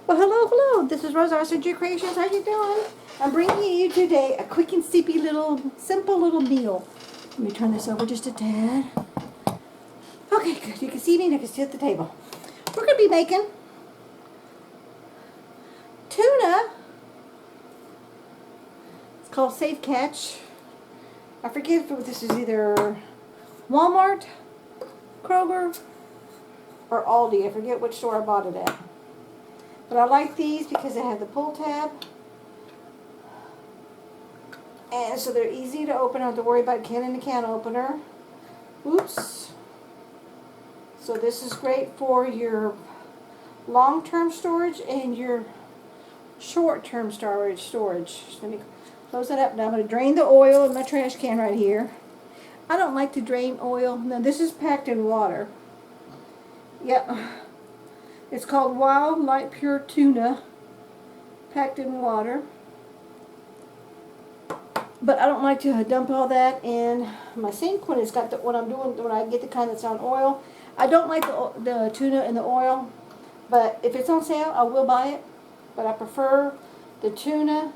Well, hello. This is Rosa, rcgkreations. How you doing? I'm bringing you today a quick and simple little meal. Let me turn this over just a tad. Okay, good. You can see me and I can sit at the table. We're going to be making tuna. It's called Safe Catch. I forget if this is either Walmart, Kroger, or Aldi. I forget which store I bought it at. But I like these because they have the pull tab. And so they're easy to open. I don't have to worry about can and the can opener. Oops. So this is great for your long-term storage and your short-term storage. Let me close that up. Now I'm going to drain the oil in my trash can right here. I don't like to drain oil. Now this is packed in water. Yep. It's called Wild Light Pure Tuna, packed in water. But I don't like to dump all that in my sink when it's got when I get the kind that's on oil. I don't like the tuna in the oil, but if it's on sale, I will buy it. But I prefer the tuna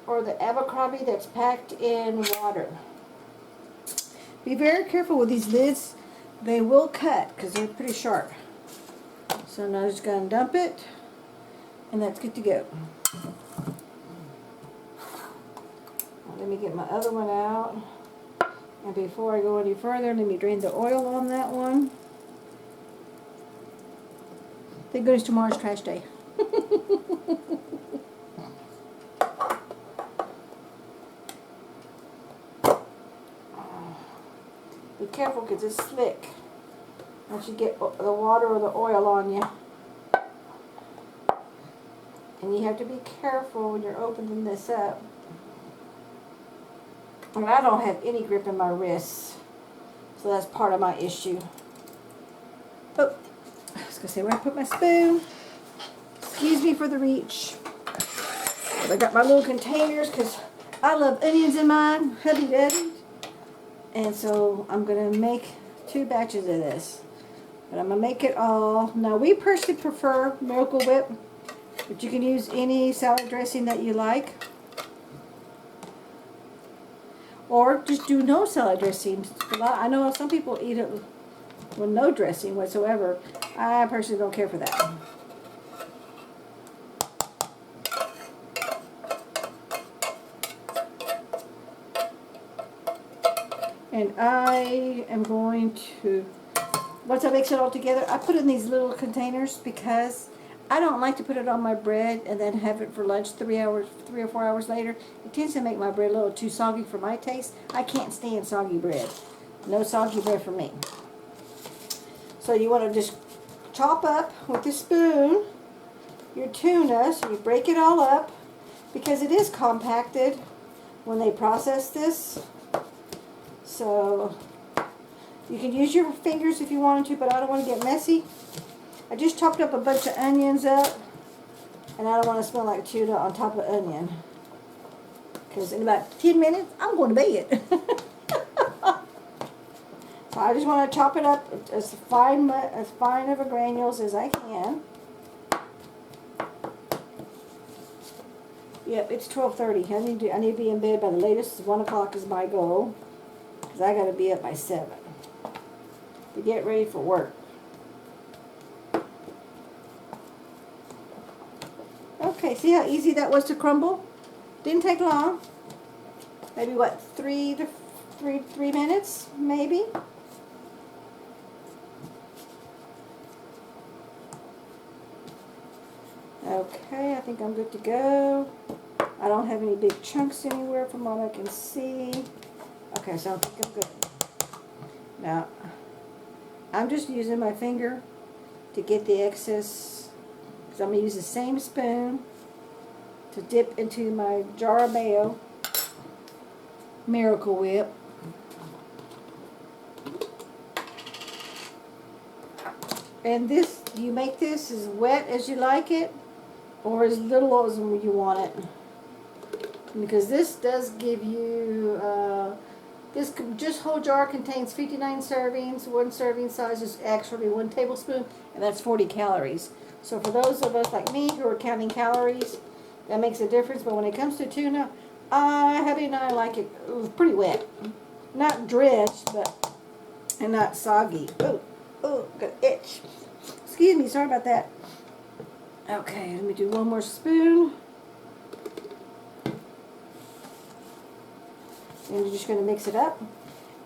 or the Abercrombie that's packed in water. Be very careful with these lids. They will cut because they're pretty sharp. So now I'm just going to dump it, and that's good to go. Let me get my other one out. And before I go any further, let me drain the oil on that one. Thank goodness tomorrow's trash day. Be careful because it's slick. Once you get the water or the oil on you. And you have to be careful when you're opening this up. And I don't have any grip in my wrists. So that's part of my issue. Oh, I was going to say where I put my spoon. Excuse me for the reach. I got my little containers because I love onions in mine. Hubby-dubby. And so I'm going to make 2 batches of this. But I'm going to make it all. Now we personally prefer Miracle Whip. But you can use any salad dressing that you like. Or just do no salad dressing. I know some people eat it with no dressing whatsoever. I personally don't care for that. And I am going to, once I mix it all together, I put it in these little containers because I don't like to put it on my bread and then have it for lunch 3 or 4 hours later. It tends to make my bread a little too soggy for my taste. I can't stand soggy bread. No soggy bread for me. So you want to just chop up with a spoon your tuna. So you break it all up because it is compacted when they process this. So you can use your fingers if you wanted to, but I don't want to get messy. I just chopped up a bunch of onions up, and I don't want to smell like tuna on top of onion. Because in about 10 minutes, I'm going to bed. So I just want to chop it up as fine of a granules as I can. Yep, it's 12:30. I need to be in bed by the latest. 1 o'clock is my goal. Because I got to be up by 7 to get ready for work. Okay, see how easy that was to crumble? Didn't take long. Maybe what, 3 minutes, maybe? Okay, I think I'm good to go. I don't have any big chunks anywhere from what I can see. Okay, so I think I'm good. Now, I'm just using my finger to get the excess, because I'm going to use the same spoon to dip into my jar of mayo, Miracle Whip. And this, you make this as wet as you like it, or as little as you want it. Because this does give you, this just whole jar contains 59 servings. 1 serving size is actually 1 tablespoon, and that's 40 calories. So for those of us like me who are counting calories, that makes a difference. But when it comes to tuna, hubby and I like it pretty wet. Not drenched, but, and not soggy. Oh, got an itch. Excuse me, sorry about that. Okay, let me do one more spoon. And you're just going to mix it up.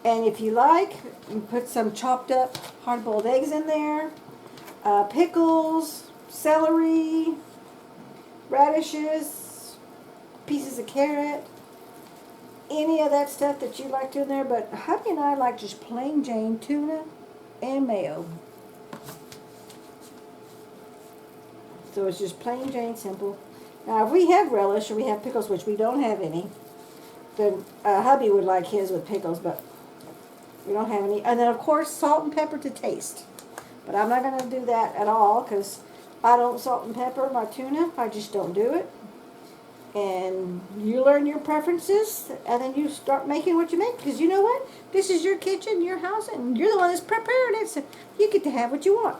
And if you like, you put some chopped up hard-boiled eggs in there, pickles, celery, radishes, pieces of carrot, any of that stuff that you like to in there. But hubby and I like just plain Jane tuna and mayo. So it's just plain Jane simple. Now if we have relish or we have pickles, which we don't have any, then hubby would like his with pickles, but we don't have any. And then of course salt and pepper to taste. But I'm not going to do that at all because I don't salt and pepper my tuna. I just don't do it. And you learn your preferences and then you start making what you make, because you know what? This is your kitchen, your house, and you're the one that's preparing it, so you get to have what you want.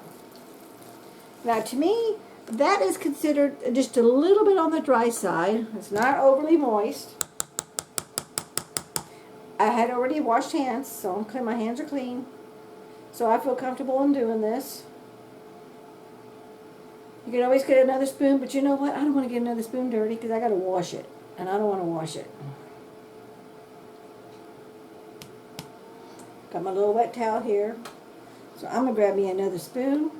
Now to me, that is considered just a little bit on the dry side. It's not overly moist. I had already washed hands, so I'm clean. My hands are clean. So I feel comfortable in doing this. You can always get another spoon, but you know what? I don't want to get another spoon dirty because I got to wash it. And I don't want to wash it. Got my little wet towel here. So I'm going to grab me another spoon.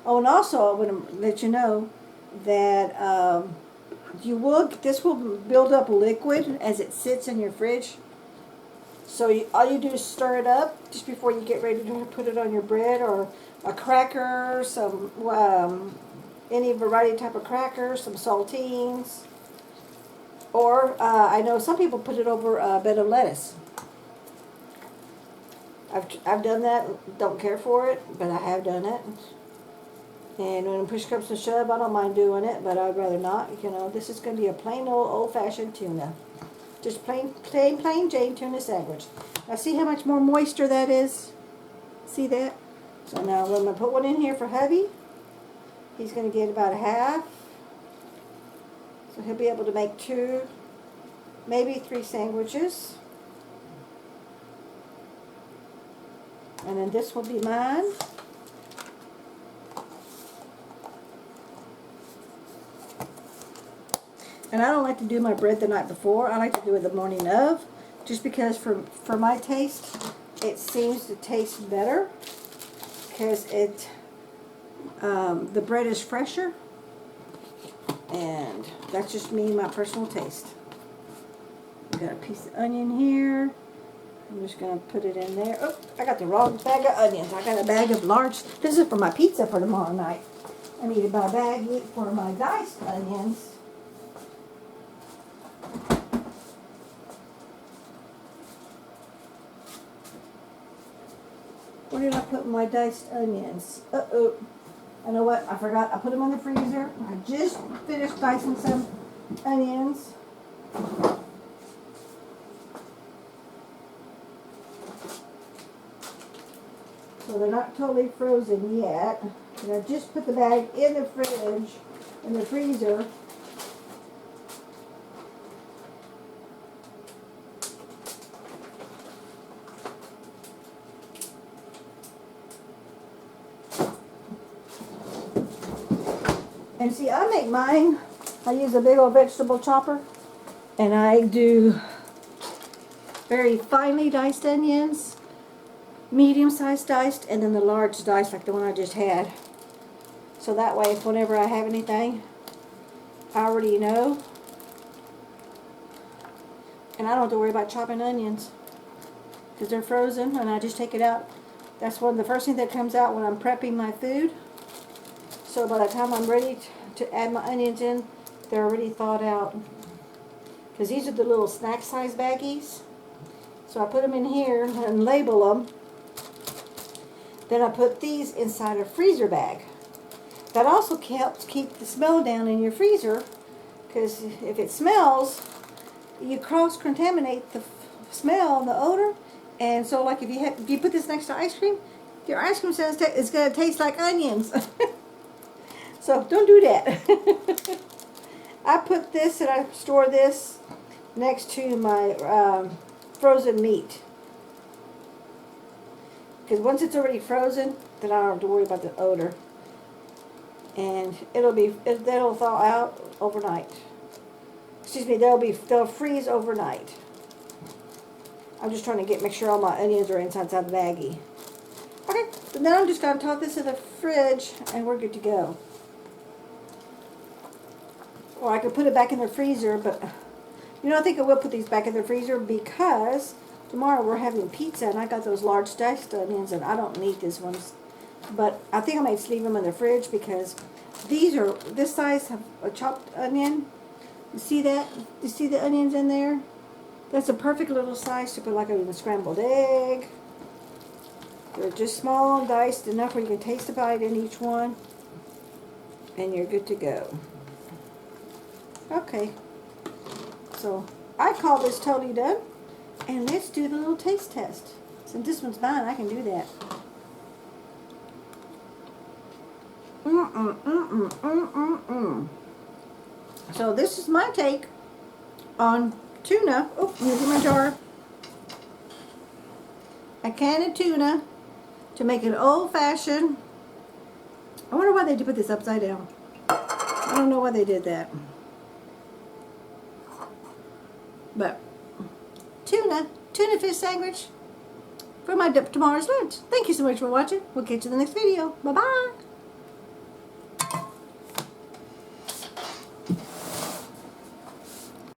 Oh, and also I want to let you know that this will build up liquid as it sits in your fridge. So all you do is stir it up just before you get ready to put it on your bread or a cracker, some any variety type of cracker, some saltines, or I know some people put it over a bed of lettuce. I've done that. Don't care for it, but I have done it. And when push comes to shove, I don't mind doing it, but I'd rather not. You know, this is going to be a plain old-fashioned tuna. Just plain Jane tuna sandwich. Now see how much more moisture that is? See that? So now I'm going to put one in here for hubby. He's going to get about a half. So he'll be able to make 2, maybe 3 sandwiches. And then this will be mine. And I don't like to do my bread the night before. I like to do it the morning of, just because for my taste, it seems to taste better because the bread is fresher, and that's just me, my personal taste. I've got a piece of onion here. I'm just going to put it in there. Oh, I got the wrong bag of onions. I got a bag of large. This is for my pizza for tomorrow night. I needed my bag for my diced onions. Where did I put my diced onions? Uh-oh. I know what? I forgot. I put them in the freezer. I just finished dicing some onions. So they're not totally frozen yet. And I just put the bag in the fridge, in the freezer. And see, I make mine, I use a big old vegetable chopper, and I do very finely diced onions, medium-sized diced, and then the large diced like the one I just had. So that way, if whenever I have anything, I already know. And I don't have to worry about chopping onions because they're frozen, and I just take it out. That's one of the first things that comes out when I'm prepping my food. So by the time I'm ready to add my onions in, they're already thawed out. Because these are the little snack size baggies. So I put them in here and label them. Then I put these inside a freezer bag. That also helps keep the smell down in your freezer. Because if it smells, you cross-contaminate the smell and the odor. And so like if you put this next to ice cream, your ice cream is going to taste like onions. So don't do that. I put this and I store this next to my frozen meat. Because once it's already frozen, then I don't have to worry about the odor. And that'll thaw out overnight. Excuse me, they'll freeze overnight. I'm just trying to make sure all my onions are inside the baggie. Okay, so now I'm just going to toss this in the fridge and we're good to go. Or I could put it back in the freezer, but I think I will put these back in the freezer because tomorrow we're having pizza and I got those large diced onions and I don't need these ones. But I think I might just leave them in the fridge because these are this size of a chopped onion. You see that? You see the onions in there? That's a perfect little size to put like a scrambled egg. They're just small and diced enough where you can taste a bite in each one. And you're good to go. Okay. So I call this totally done. And let's do the little taste test. Since this one's mine, I can do that. So this is my take on tuna. Oh, here's my jar. A can of tuna to make it old-fashioned. I wonder why they did put this upside down. I don't know why they did that. But tuna fish sandwich for my tomorrow's lunch. Thank you so much for watching. We'll catch you in the next video. Bye-bye.